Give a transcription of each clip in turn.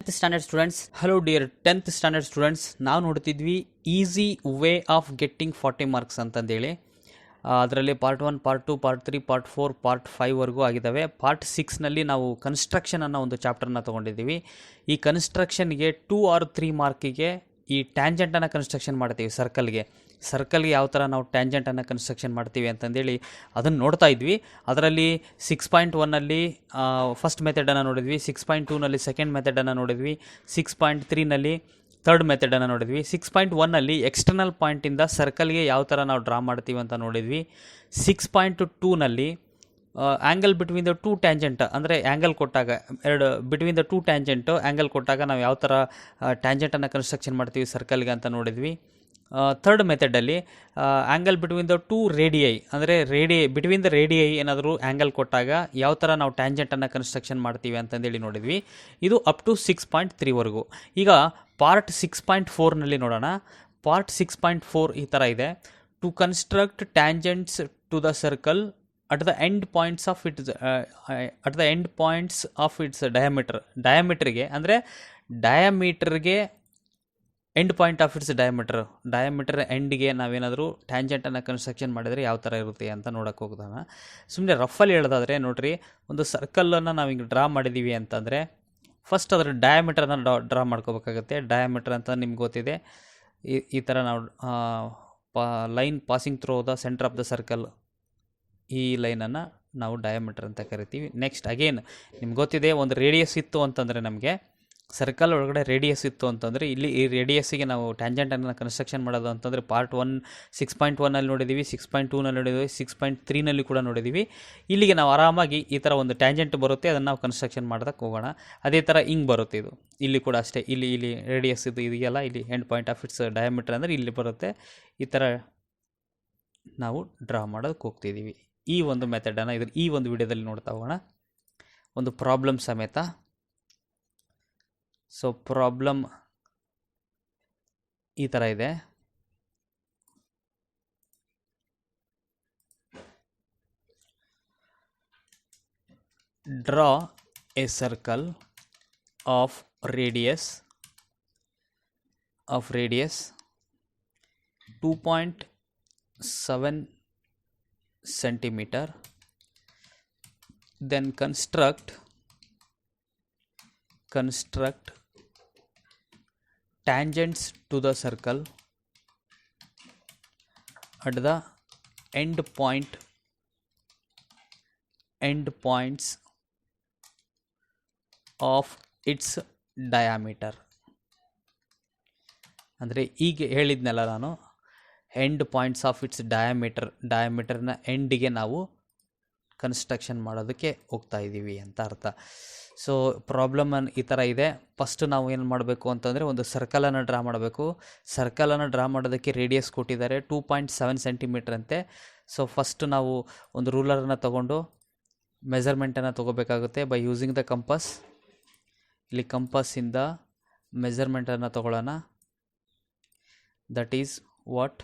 10th standard students, hello dear 10th standard students. ನಾವು ನೋಡ್ತಿದ್ವಿ easy way of getting 40 marks ಅಂತಂದೇಳಿ. ಅದರಲ್ಲಿ part 1, part 2, part 3, part 4, part 5ವರೆಗೂ ಆಗಿದ್ದಾವೆ. ಪಾರ್ಟ್ 6ನಲ್ಲಿ ನಾವು ಕನ್ಸ್ಟ್ರಕ್ಷನ್ ಅನ್ನೋ ಒಂದು ಚಾಪ್ಟರ್ನ ತೊಗೊಂಡಿದ್ದೀವಿ. ಈ ಕನ್ಸ್ಟ್ರಕ್ಷನ್ಗೆ 2 or 3 ಮಾರ್ಕಿಗೆ ಈ ಟ್ಯಾಂಜೆಂಟನ್ನು ಕನ್ಸ್ಟ್ರಕ್ಷನ್ ಮಾಡ್ತೀವಿ. ಸರ್ಕಲ್ಗೆ ಯಾವ ಥರ ನಾವು ಟ್ಯಾಂಜೆಂಟನ್ನು ಕನ್ಸ್ಟ್ರಕ್ಷನ್ ಮಾಡ್ತೀವಿ ಅಂತಂದೇಳಿ ಅದನ್ನು ನೋಡ್ತಾ ಇದ್ವಿ. ಅದರಲ್ಲಿ 6.1ನಲ್ಲಿ ಫಸ್ಟ್ ಮೆಥಡನ್ನು ನೋಡಿದ್ವಿ, 6.2ನಲ್ಲಿ ಸೆಕೆಂಡ್ ಮೆಥಡನ್ನು ನೋಡಿದ್ವಿ, 6.3ನಲ್ಲಿ ಥರ್ಡ್ ಮೆಥಡನ್ನು ನೋಡಿದ್ವಿ, 6.1ನಲ್ಲಿ ಎಕ್ಸ್ಟರ್ನಲ್ ಪಾಯಿಂಟಿಂದ ಸರ್ಕಲ್ಗೆ ಯಾವ ಥರ ನಾವು ಡ್ರಾ ಮಾಡ್ತೀವಿ ಅಂತ ನೋಡಿದ್ವಿ. 6.2ನಲ್ಲಿ angle between the two tangent, ಅಂದರೆ ಆ್ಯಂಗಲ್ ಕೊಟ್ಟಾಗ between the two tangent angle ಕೊಟ್ಟಾಗ ನಾವು ಯಾವ ಥರ ಟ್ಯಾಂಜೆಂಟನ್ನು ಕನ್ಸ್ಟ್ರಕ್ಷನ್ ಮಾಡ್ತೀವಿ ಸರ್ಕಲ್ಗೆ ಅಂತ ನೋಡಿದ್ವಿ. ಥರ್ಡ್ ಮೆಥಡಲ್ಲಿ angle between the two radii, ಅಂದರೆ ಬಿಟ್ವೀನ್ ದ ರೇಡಿಯೈ ಏನಾದರೂ ಆ್ಯಂಗಲ್ ಕೊಟ್ಟಾಗ ಯಾವ ಥರ ನಾವು ಟ್ಯಾಂಜೆಂಟನ್ನು ಕನ್ಸ್ಟ್ರಕ್ಷನ್ ಮಾಡ್ತೀವಿ ಅಂತಂದೇಳಿ ನೋಡಿದ್ವಿ. ಇದು ಅಪ್ ಟು 6.3ವರೆಗೂ. ಈಗ ಪಾರ್ಟ್ 6.4ನಲ್ಲಿ ನೋಡೋಣ. ಪಾರ್ಟ್ 6.4 ಈ ಥರ ಇದೆ. To construct tangents to the circle at the end points of its ಡಯಾಮೀಟರ್ಗೆ, ಅಂದರೆ ಡಯಾಮೀಟರ್ಗೆ end point of its diameter ಎಂಡ್ಗೆ ನಾವೇನಾದರೂ ಟ್ಯಾಂಜೆಂಟನ್ನು ಕನ್ಸ್ಟ್ರಕ್ಷನ್ ಮಾಡಿದರೆ ಯಾವ ಥರ ಇರುತ್ತೆ ಅಂತ ನೋಡೋಕೆ ಹೋಗೋಣ. ಸುಮ್ಮನೆ ರಫಲ್ಲಿ ಹೇಳೋದಾದರೆ ನೋಡ್ರಿ, ಒಂದು ಸರ್ಕಲನ್ನು ನಾವು ಹಿಂಗೆ ಡ್ರಾ ಮಾಡಿದ್ದೀವಿ ಅಂತಂದರೆ ಫಸ್ಟ್ ಅದರ ಡಯಾಮೀಟರನ್ನು ಡ್ರಾ ಮಾಡ್ಕೋಬೇಕಾಗುತ್ತೆ. ಡಯಾಮೀಟರ್ ಅಂತ ನಿಮ್ಗೆ ಗೊತ್ತಿದೆ. ಈ ಥರ ನಾವು line passing through the centre of the circle, ಈ ಲೈನನ್ನು ನಾವು ಡಯಾಮೀಟರ್ ಅಂತ ಕರಿತೀವಿ. ನೆಕ್ಸ್ಟ್ ಅಗೇನ್ ನಿಮ್ಗೆ ಗೊತ್ತಿದೆ, ಒಂದು ರೇಡಿಯಸ್ ಇತ್ತು ಅಂತಂದರೆ, ನಮಗೆ ಸರ್ಕಲ್ ಒಳಗಡೆ ರೇಡಿಯಸ್ ಇತ್ತು ಅಂತಂದರೆ ಇಲ್ಲಿ ಈ ರೇಡಿಯಸ್ಸಿಗೆ ನಾವು ಟ್ಯಾಂಜೆಂಟನ್ನು ಕನ್ಸ್ಟ್ರಕ್ಷನ್ ಮಾಡೋದು ಅಂತಂದರೆ ಪಾರ್ಟ್ 1 6.1ನಲ್ಲಿ ನೋಡಿದ್ದೀವಿ, 6.2ನಲ್ಲಿ ನೋಡಿದ್ದೀವಿ, 6.3ನಲ್ಲಿ ಕೂಡ ನೋಡಿದ್ದೀವಿ. ಇಲ್ಲಿಗೆ ನಾವು ಆರಾಮಾಗಿ ಈ ಥರ ಒಂದು ಟ್ಯಾಂಜೆಂಟ್ ಬರುತ್ತೆ, ಅದನ್ನು ನಾವು ಕನ್ಸ್ಟ್ರಕ್ಷನ್ ಮಾಡೋದಕ್ಕೆ ಹೋಗೋಣ. ಅದೇ ಥರ ಹಿಂಗೆ ಬರುತ್ತೆ. ಇದು ಇಲ್ಲಿ ಕೂಡ ಅಷ್ಟೇ, ಇಲ್ಲಿ ರೇಡಿಯಸ್ ಇದೆಯಲ್ಲ, ಇಲ್ಲಿ end point of its diameter ಅಂದರೆ ಇಲ್ಲಿ ಬರುತ್ತೆ. ಈ ಥರ ನಾವು ಡ್ರಾ ಮಾಡೋದಕ್ಕೆ ಹೋಗ್ತಿದ್ದೀವಿ. ಈ ಒಂದು ಮೆಥಡನ್ನು ಈ ಒಂದು ವಿಡಿಯೋದಲ್ಲಿ ನೋಡ್ತಾ ಹೋಗೋಣ, ಒಂದು ಪ್ರಾಬ್ಲಮ್ ಸಮೇತ. ಸೊ ಪ್ರಾಬ್ಲಮ್ ಈ ಥರ ಇದೆ. Draw A circle of radius 2.7 centimeter, then construct tangents to the circle at the end points of its diameter. ಅಂದರೆ ಈಗ ಹೇಳಿದ್ನಲ್ಲ ನಾನು, ಎಂಡ್ ಪಾಯಿಂಟ್ಸ್ ಆಫ್ ಇಟ್ಸ್ ಡಯಾಮೀಟರ್ನ ಎಂಡಿಗೆ ನಾವು ಕನ್ಸ್ಟ್ರಕ್ಷನ್ ಮಾಡೋದಕ್ಕೆ ಹೋಗ್ತಾ ಇದ್ದೀವಿ ಅಂತ ಅರ್ಥ. ಸೊ ಪ್ರಾಬ್ಲಮ್ ಈ ಥರ ಇದೆ. ಫಸ್ಟ್ ನಾವು ಏನು ಮಾಡಬೇಕು ಅಂತಂದರೆ ಒಂದು ಸರ್ಕಲನ್ನು ಡ್ರಾ ಮಾಡಬೇಕು. ಸರ್ಕಲನ್ನು ಡ್ರಾ ಮಾಡೋದಕ್ಕೆ ರೇಡಿಯಸ್ ಕೊಟ್ಟಿದ್ದಾರೆ 2.7 centimeter ಅಂತೆ. ಸೊ ಫಸ್ಟ್ ನಾವು ಒಂದು ರೂಲರನ್ನು ತಗೊಂಡು ಮೆಜರ್ಮೆಂಟನ್ನು ತೊಗೋಬೇಕಾಗುತ್ತೆ ಬೈ ಯೂಸಿಂಗ್ ದ ಕಂಪಸ್. ಇಲ್ಲಿ ಕಂಪಸ್ಸಿಂದ ಮೆಜರ್ಮೆಂಟನ್ನು ತಗೊಳ್ಳೋಣ. ದಟ್ ಈಸ್ ವಾಟ್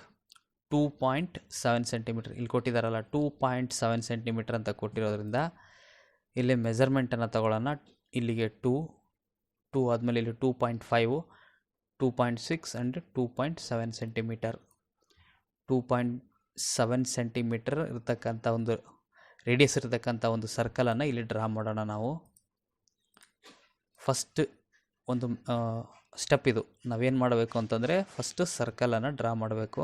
2.7 centimeter ಇಲ್ಲಿ ಕೊಟ್ಟಿದ್ದಾರಲ್ಲ, 2.7 centimeter ಅಂತ ಕೊಟ್ಟಿರೋದ್ರಿಂದ ಇಲ್ಲಿ ಮೆಜರ್ಮೆಂಟನ್ನು ತಗೊಳ್ಳೋಣ. ಇಲ್ಲಿಗೆ 2 ಆದಮೇಲೆ ಇಲ್ಲಿ 2.5, 2.6 ಆ್ಯಂಡ್ 2.7 centimeter. 2.7 centimeter ಇರತಕ್ಕಂಥ ಒಂದು ರೇಡಿಯಸ್ ಇರತಕ್ಕಂಥ ಒಂದು ಸರ್ಕಲನ್ನು ಇಲ್ಲಿ ಡ್ರಾ ಮಾಡೋಣ ನಾವು. ಫಸ್ಟ್ ಒಂದು ಸ್ಟೆಪ್ ಇದು. ನಾವೇನು ಮಾಡಬೇಕು ಅಂತಂದರೆ ಫಸ್ಟ್ ಸರ್ಕಲನ್ನು ಡ್ರಾ ಮಾಡಬೇಕು.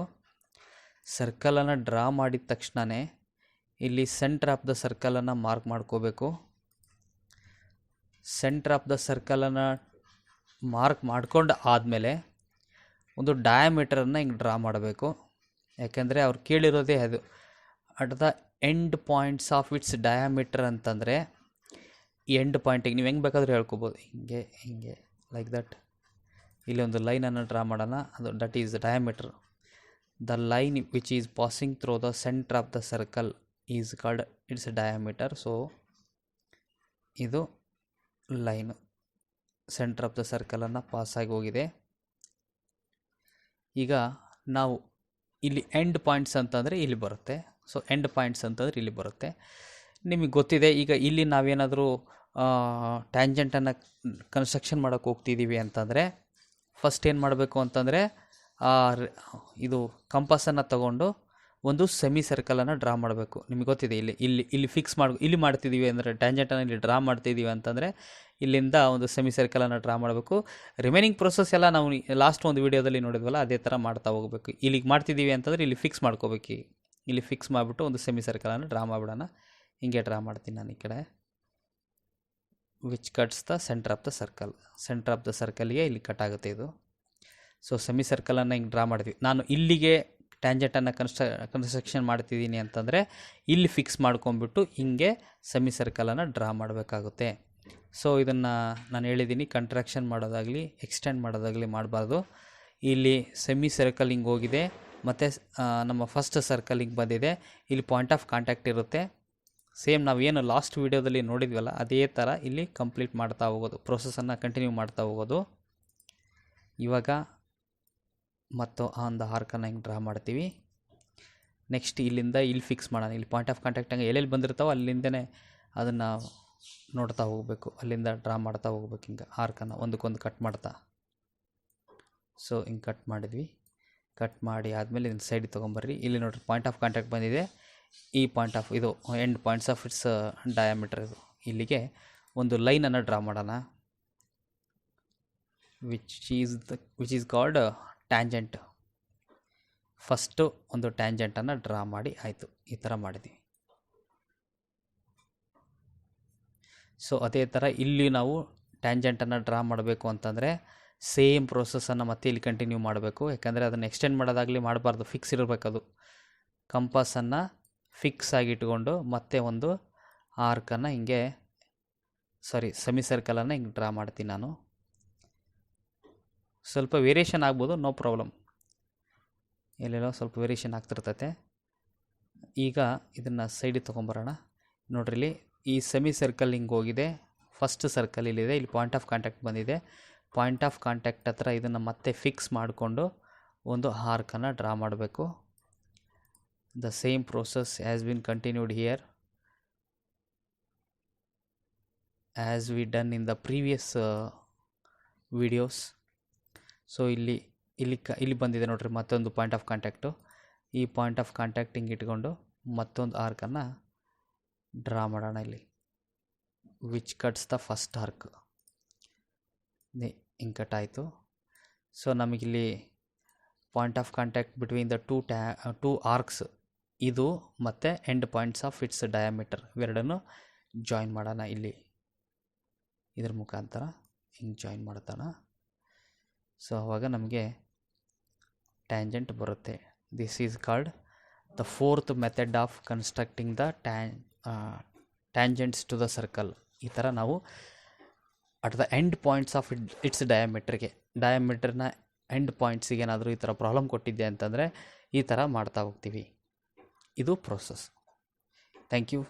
ಸರ್ಕಲನ್ನು ಡ್ರಾ ಮಾಡಿದ ತಕ್ಷಣವೇ ಇಲ್ಲಿ ಸೆಂಟರ್ ಆಫ್ ದ ಸರ್ಕಲನ್ನು ಮಾರ್ಕ್ ಮಾಡ್ಕೋಬೇಕು. ಸೆಂಟರ್ ಆಫ್ ದ ಸರ್ಕಲನ್ನು ಮಾರ್ಕ್ ಮಾಡ್ಕೊಂಡು ಆದಮೇಲೆ ಒಂದು ಡಯಾಮೀಟರನ್ನು ಹಿಂಗೆ ಡ್ರಾ ಮಾಡಬೇಕು. ಯಾಕೆಂದರೆ ಅವ್ರು ಕೇಳಿರೋದೇ ಅದು, at the end points of its diameter ಅಂತಂದರೆ ಈ ಎಂಡ್ ಪಾಯಿಂಟಿಗೆ ನೀವು ಹೆಂಗೆ ಬೇಕಾದರೂ ಹೇಳ್ಕೊಬೋದು, ಹಿಂಗೆ ಲೈಕ್ ದಟ್. ಇಲ್ಲಿ ಒಂದು ಲೈನನ್ನು ಡ್ರಾ ಮಾಡೋಣ, ಅದು that is diameter. The line which is passing through the center of the circle is called its diameter. So ಇದು ಲೈನ್ ಸೆಂಟರ್ ಆಫ್ ದ ಸರ್ಕಲನ್ನು ಪಾಸ್ ಆಗಿ ಹೋಗಿದೆ. ಈಗ ನಾವು ಇಲ್ಲಿ ಎಂಡ್ ಪಾಯಿಂಟ್ಸ್ ಅಂತಂದರೆ ಇಲ್ಲಿ ಬರುತ್ತೆ. ಸೊ ಎಂಡ್ ಪಾಯಿಂಟ್ಸ್ ಅಂತಂದರೆ ಇಲ್ಲಿ ಬರುತ್ತೆ. ನಿಮಗೆ ಗೊತ್ತಿದೆ. ಈಗ ಇಲ್ಲಿ ನಾವೇನಾದರೂ ಟ್ಯಾಂಜೆಂಟನ್ನು ಕನ್ಸ್ಟ್ರಕ್ಷನ್ ಮಾಡೋಕ್ಕೆ ಹೋಗ್ತಿದ್ದೀವಿ ಅಂತಂದರೆ ಫಸ್ಟ್ ಏನು ಮಾಡಬೇಕು ಅಂತಂದರೆ ಇದು ಕಂಪಾಸನ್ನು ತಗೊಂಡು ಒಂದು ಸೆಮಿ ಸರ್ಕಲನ್ನು ಡ್ರಾ ಮಾಡಬೇಕು. ನಿಮಗೆ ಗೊತ್ತಿದೆ, ಇಲ್ಲಿ ಫಿಕ್ಸ್ ಇಲ್ಲಿ ಮಾಡ್ತಿದ್ದೀವಿ ಅಂದರೆ ಟ್ಯಾಂಜೆಂಟನ್ನು ಇಲ್ಲಿ ಡ್ರಾ ಮಾಡ್ತಿದ್ದೀವಿ ಅಂತಂದರೆ ಇಲ್ಲಿಂದ ಒಂದು ಸೆಮಿ ಸರ್ಕಲನ್ನು ಡ್ರಾ ಮಾಡಬೇಕು. ರಿಮೈನಿಂಗ್ ಪ್ರೊಸೆಸ್ ಎಲ್ಲ ನಾವು ಲಾಸ್ಟ್ ಒಂದು ವೀಡಿಯೋದಲ್ಲಿ ನೋಡಿದ್ವಲ್ಲ, ಅದೇ ಥರ ಮಾಡ್ತಾ ಹೋಗಬೇಕು. ಇಲ್ಲಿಗೆ ಮಾಡ್ತಿದ್ದೀವಿ ಅಂತಂದರೆ ಇಲ್ಲಿ ಫಿಕ್ಸ್ ಮಾಡ್ಕೋಬೇಕು. ಇಲ್ಲಿ ಫಿಕ್ಸ್ ಮಾಡಿಬಿಟ್ಟು ಒಂದು ಸೆಮಿ ಸರ್ಕಲನ್ನು ಡ್ರಾ ಮಾಡಿಬಿಡೋಣ. ಹಿಂಗೆ ಡ್ರಾ ಮಾಡ್ತೀನಿ ನಾನು ಈ ಕಡೆ. Which cuts the centre of the circle. Centre of the ಸರ್ಕಲ್ಗೆ ಇಲ್ಲಿ ಕಟ್ ಆಗುತ್ತೆ ಇದು. ಸೊ ಸೆಮಿ ಸರ್ಕಲನ್ನು ಹಿಂಗೆ ಡ್ರಾ ಮಾಡಿದ್ವಿ. ನಾನು ಇಲ್ಲಿಗೆ ಟ್ಯಾಂಜೆಂಟನ್ನು ಕನ್ಸ್ಟ್ರಕ್ಷನ್ ಮಾಡ್ತಿದ್ದೀನಿ ಅಂತಂದರೆ ಇಲ್ಲಿ ಫಿಕ್ಸ್ ಮಾಡ್ಕೊಂಬಿಟ್ಟು ಹಿಂಗೆ ಸೆಮಿ ಸರ್ಕಲನ್ನು ಡ್ರಾ ಮಾಡಬೇಕಾಗುತ್ತೆ. ಸೊ ಇದನ್ನು ನಾನು ಹೇಳಿದ್ದೀನಿ, ಕಂಟ್ರಾಕ್ಷನ್ ಮಾಡೋದಾಗಲಿ ಎಕ್ಸ್ಟೆಂಡ್ ಮಾಡೋದಾಗಲಿ ಮಾಡಬಾರ್ದು. ಇಲ್ಲಿ ಸೆಮಿ ಸರ್ಕಲ್ ಹಿಂಗೆ ಹೋಗಿದೆ ಮತ್ತು ನಮ್ಮ ಫಸ್ಟ್ ಸರ್ಕಲ್ ಹಿಂಗೆ ಬಂದಿದೆ. ಇಲ್ಲಿ ಪಾಯಿಂಟ್ ಆಫ್ ಕಾಂಟ್ಯಾಕ್ಟ್ ಇರುತ್ತೆ. ಸೇಮ್ ನಾವು ಏನು ಲಾಸ್ಟ್ ವೀಡಿಯೋದಲ್ಲಿ ನೋಡಿದ್ವಲ್ಲ ಅದೇ ಥರ ಇಲ್ಲಿ ಕಂಪ್ಲೀಟ್ ಮಾಡ್ತಾ ಹೋಗೋದು, ಪ್ರೊಸೆಸನ್ನು ಕಂಟಿನ್ಯೂ ಮಾಡ್ತಾ ಹೋಗೋದು. ಇವಾಗ ಮತ್ತು ಒಂದು ಆರ್ಕನ್ನು ಹಿಂಗೆ ಡ್ರಾ ಮಾಡ್ತೀವಿ. ನೆಕ್ಸ್ಟ್ ಇಲ್ಲಿಂದ ಇಲ್ಲಿ ಫಿಕ್ಸ್ ಮಾಡೋಣ. ಇಲ್ಲಿ ಪಾಯಿಂಟ್ ಆಫ್ ಕಾಂಟ್ಯಾಕ್ಟ್ ಹಂಗೆ ಎಲ್ಲೆಲ್ಲಿ ಬಂದಿರ್ತಾವೋ ಅಲ್ಲಿಂದನೇ ಅದನ್ನು ನೋಡ್ತಾ ಹೋಗಬೇಕು. ಅಲ್ಲಿಂದ ಡ್ರಾ ಮಾಡ್ತಾ ಹೋಗ್ಬೇಕು. ಹಿಂಗೆ ಆರ್ಕನ್ನು ಒಂದಕ್ಕೊಂದು ಕಟ್ ಮಾಡ್ತಾ. ಸೊ ಹಿಂಗೆ ಕಟ್ ಮಾಡಿದ್ವಿ. ಕಟ್ ಮಾಡಿ ಆದಮೇಲೆ ಇದನ್ನು ಸೈಡಿಗೆ ತೊಗೊಂಬರ್ರಿ. ಇಲ್ಲಿ ನೋಡಿರಿ ಪಾಯಿಂಟ್ ಆಫ್ ಕಾಂಟ್ಯಾಕ್ಟ್ ಬಂದಿದೆ. ಈ ಪಾಯಿಂಟ್ ಆಫ್ ಇದು end points of its diameter. ಇದು ಇಲ್ಲಿಗೆ ಒಂದು ಲೈನನ್ನು ಡ್ರಾ ಮಾಡೋಣ. Which is called tangent. First ಒಂದು ಟ್ಯಾಂಜೆಂಟನ್ನು ಡ್ರಾ ಮಾಡಿ ಆಯಿತು. ಈ ಥರ ಮಾಡಿದ್ವಿ. ಸೊ ಅದೇ ಥರ ಇಲ್ಲಿ ನಾವು ಟ್ಯಾಂಜೆಂಟನ್ನು ಡ್ರಾ ಮಾಡಬೇಕು ಅಂತಂದರೆ ಸೇಮ್ ಪ್ರೋಸೆಸ್ಸನ್ನು ಮತ್ತೆ ಇಲ್ಲಿ ಕಂಟಿನ್ಯೂ ಮಾಡಬೇಕು. ಯಾಕಂದರೆ ಅದನ್ನು ಎಕ್ಸ್ಟೆಂಡ್ ಮಾಡೋದಾಗಲಿ ಮಾಡಬಾರ್ದು, ಫಿಕ್ಸ್ ಇರಬೇಕದು. ಕಂಪಾಸನ್ನು ಫಿಕ್ಸ್ ಆಗಿಟ್ಕೊಂಡು ಮತ್ತೆ ಒಂದು ಆರ್ಕನ್ನು ಹಿಂಗೆ ಸೆಮಿ ಸರ್ಕಲನ್ನು ಹಿಂಗೆ ಡ್ರಾ ಮಾಡ್ತೀನಿ ನಾನು. ಸ್ವಲ್ಪ ವೇರಿಯೇಷನ್ ಆಗ್ಬೋದು, ನೋ ಪ್ರಾಬ್ಲಮ್. ಎಲ್ಲೆಲ್ಲೋ ಸ್ವಲ್ಪ ವೇರಿಯೇಷನ್ ಆಗ್ತಿರ್ತೈತೆ. ಈಗ ಇದನ್ನು ಸೈಡಿಗೆ ತೊಗೊಂಬರೋಣ. ನೋಡ್ರಿ, ಈ ಸೆಮಿ ಸರ್ಕಲ್ ಹಿಂಗೆ ಹೋಗಿದೆ. ಫಸ್ಟ್ ಸರ್ಕಲ್ ಇಲ್ಲಿದೆ. ಇಲ್ಲಿ ಪಾಯಿಂಟ್ ಆಫ್ ಕಾಂಟ್ಯಾಕ್ಟ್ ಬಂದಿದೆ. ಪಾಯಿಂಟ್ ಆಫ್ ಕಾಂಟ್ಯಾಕ್ಟ್ ಹತ್ರ ಇದನ್ನು ಮತ್ತೆ ಫಿಕ್ಸ್ ಮಾಡಿಕೊಂಡು ಒಂದು ಆರ್ಕನ್ನು ಡ್ರಾ ಮಾಡಬೇಕು. The same process has been continued here as we done in the previous videos. So ಇಲ್ಲಿ ಬಂದಿದೆ ನೋಡ್ರಿ ಮತ್ತೊಂದು ಪಾಯಿಂಟ್ ಆಫ್ ಕಾಂಟ್ಯಾಕ್ಟು. ಈ ಪಾಯಿಂಟ್ ಆಫ್ ಕಾಂಟ್ಯಾಕ್ಟ್ ಹಿಂಗೆ ಇಟ್ಕೊಂಡು ಮತ್ತೊಂದು ಆರ್ಕನ್ನು ಡ್ರಾ ಮಾಡೋಣ ಇಲ್ಲಿ. Which cuts the first arc. ಹಿಂಗೆ ಕಟ್ ಆಯಿತು. ಸೊ ನಮಗಿಲ್ಲಿ point of contact between the two arcs ಇದು ಮತ್ತು end points of its diameter ಇವೆರಡನ್ನು ಜಾಯಿನ್ ಮಾಡೋಣ. ಇಲ್ಲಿ ಇದ್ರ ಮುಖಾಂತರ ಹಿಂಗೆ ಜಾಯಿನ್ ಮಾಡ್ತಾನ. ಸೊ ಆವಾಗ ನಮಗೆ ಟ್ಯಾಂಜೆಂಟ್ ಬರುತ್ತೆ. This is called the fourth method of constructing the tangents to the circle. ಈ ಥರ ನಾವು at the end points of its ಡಯಾಮೀಟರ್ನ ಎಂಡ್ ಪಾಯಿಂಟ್ಸಿಗೆ ಏನಾದರೂ ಈ ಥರ ಪ್ರಾಬ್ಲಮ್ ಕೊಟ್ಟಿದ್ದೆ ಅಂತಂದರೆ ಈ ಥರ ಮಾಡ್ತಾ ಹೋಗ್ತೀವಿ. ಇದು ಪ್ರೋಸೆಸ್. Thank you.